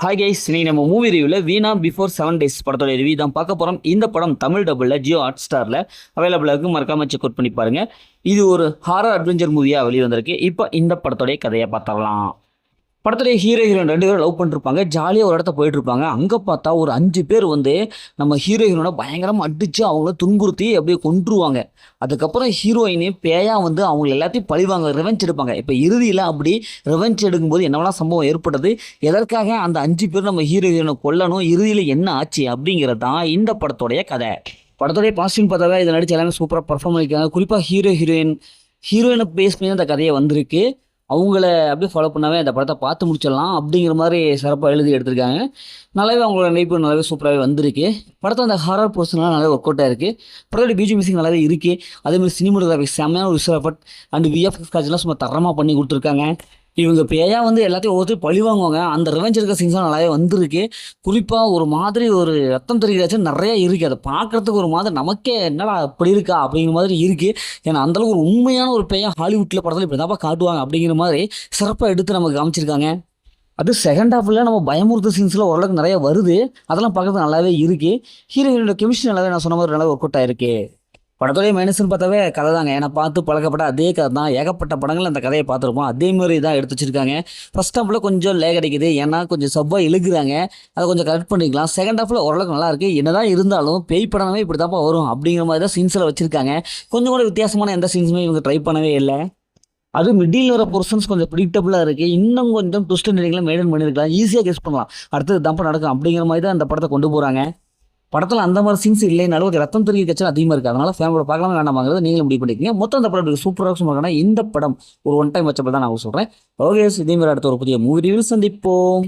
Hi guys, இன்னைக்கு நம்ம movie ரிவ்யூவில் வீணா பிஃபோர் 7 days படத்தோட ரிவ்யூ தான் பார்க்க போகிறோம். இந்த படம் தமிழ் டபுளில் ஜியோ ஹாட் ஸ்டாரில் அவைலபிளாக இருக்குது. மறக்காம செக் அவுட் பண்ணி பாருங்கள். இது ஒரு ஹாரர் அட்வென்ச்சர் மூவியாக வெளியே வந்திருக்கு. இப்போ இந்த படத்தோடைய கதையை பார்த்தரலாம். படத்துடைய ஹீரோயின் 2 பேரும் லவ் பண்ணிருப்பாங்க. ஜாலியாக ஒரு இடத்த போயிட்டு இருப்பாங்க. அங்கே பார்த்தா ஒரு 5 பேர் வந்து நம்ம ஹீரோயினோட பயங்கரமாக அடித்து அவங்கள துன்புறுத்தி அப்படியே கொன்றுவாங்க. அதுக்கப்புறம் ஹீரோயினே பேயா வந்து அவங்க எல்லாத்தையும் பழிவாங்க, ரிவெஞ்ச் எடுப்பாங்க. இப்போ இறுதியில் அப்படி ரிவெஞ்ச் எடுக்கும்போது என்னவெல்லாம் சம்பவம் ஏற்பட்டது, எதற்காக அந்த 5 பேர் நம்ம ஹீரோயினை கொல்லணும், இறுதியில் என்ன ஆச்சு அப்படிங்கிறது தான் இந்த படத்தோடைய கதை. படத்தோடைய பாசிட்டிவ் பார்த்தாவே இதை நடிச்சு எல்லாமே சூப்பராக பர்ஃபார்ம் பண்ணியிருக்காங்க. குறிப்பாக ஹீரோயினை பேஸ் பண்ணி அந்த கதையை வந்திருக்கு. அவங்கள அப்படியே ஃபாலோ பண்ணாவே அந்த படத்தை பார்த்து முடிச்சிடலாம் அப்படிங்கிற மாதிரி சிறப்பாக எழுதி எடுத்திருக்காங்க. நல்லாவே அவங்களோட நடிப்பு நல்லாவே சூப்பராகவே வந்திருக்கு. படத்தை அந்த ஹாரர் போர்ஷன்லாம் நல்லா ஒர்க் அவுட்டாக இருக்குது. படத்தோட பிஜி மியூசிக் நல்லாவே இருக்குது. அதேமாதிரி சினிமோட்டோகிராஃபி செம்மையான ஒரு விஷயம் எஃபர்ட் அண்ட் விஎஃப்எக்ஸ் காட்சிலாம் சும்மா தரமாக பண்ணி கொடுத்துருக்காங்க. இவங்க பேயா வந்து எல்லாத்தையும் ஒவ்வொருத்தரும் பழி வாங்குவாங்க. அந்த ரிவெஞ்ச் இருக்க சீன்ஸ்லாம் நல்லாவே வந்திருக்கு. குறிப்பாக ஒரு மாதிரி ஒரு ரத்தம் தெரிவிக்காச்சும் நிறையா இருக்குது. அதை பார்க்குறதுக்கு ஒரு மாதிரி நமக்கே என்னடா அப்படி இருக்கா அப்படிங்கிற மாதிரி இருக்குது. ஏன்னா அந்தளவுக்கு ஒரு உண்மையான ஒரு பேயா ஹாலிவுட்டில் படத்தில் இப்படி தான் காட்டுவாங்க அப்படிங்கிற மாதிரி சிறப்பாக எடுத்து நமக்கு காமிச்சிருக்காங்க. அது செகண்ட் ஹாஃபில் நம்ம பயமுறுத்த சீன்ஸில் ஓரளவுக்கு நிறைய வருது. அதெல்லாம் பார்க்குறது நல்லாவே இருக்குது. ஹீரோயினோட கெமிஸ்ட்ரி நல்லாவே நான் சொன்ன மாதிரி நல்லா ஒர்க் அவுட் ஆயிருக்கு. படத்தோடைய மைனஸ்ன்னு பார்த்தாவே கதை தாங்க. ஏன்னா பார்த்து பழக்கப்பட்ட அதே கதை தான். ஏகப்பட்ட படங்கள் அந்த கதையை பார்த்துருப்போம். அதே மாதிரி தான் எடுத்து வச்சிருக்காங்க. ஃபர்ஸ்ட் ஹாஃபில் கொஞ்சம் லேக் அடிக்குது. ஏன்னா கொஞ்சம் சவ்வாக இழுக்கிறாங்க. அதை கொஞ்சம் கரெக்ட் பண்ணிக்கலாம். செகண்ட் ஹாஃபில் ஓரளவுக்கு நல்லா இருக்குது. என்னதான் இருந்தாலும் பேய் படமே இப்படி தான்ப்பா வரும் அப்படிங்கிற மாதிரி தான் சீன்ஸில் வச்சிருக்காங்க. கொஞ்சம் கூட வித்தியாசமான எந்த சீன்ஸுமே இவங்க ட்ரை பண்ணவே இல்லை. அது மிடில் வர போர்ஷன்ஸ் கொஞ்சம் ப்ரிடிக்டபுளாக இருக்குது. இன்னும் கொஞ்சம் ட்விஸ்ட் எண்டிங்லாம் மெயின்டைன் பண்ணியிருக்கலாம். ஈஸியாக கெஸ் பண்ணலாம் அடுத்தது தான்ப்பா நடக்கும் அப்படிங்கிற மாதிரி தான் அந்த படத்தை கொண்டு போகிறாங்க. படத்தில் அந்த மாதிரி சீன்ஸ் இல்லைனாலும் ஒரு ரத்தம் தெரிவிக்க கட்சி அதிகமாக இருக்குது. அதனால ஃபேமிலியோட பார்க்கலாம் வேண்டாமாங்கிறது நீங்களும் முடிவு பண்ணிக்கீங்க. மொத்தம் அந்த படம் சூப்பராக சொல்லுவாங்கன்னா இந்த படம் ஒரு ஒன் டைம் வச்சப்போ தான் நான் சொல்கிறேன். ஓகே, இதே மாதிரி அடுத்த ஒரு புதிய மூவி ரிவ்யூ சந்திப்போம்.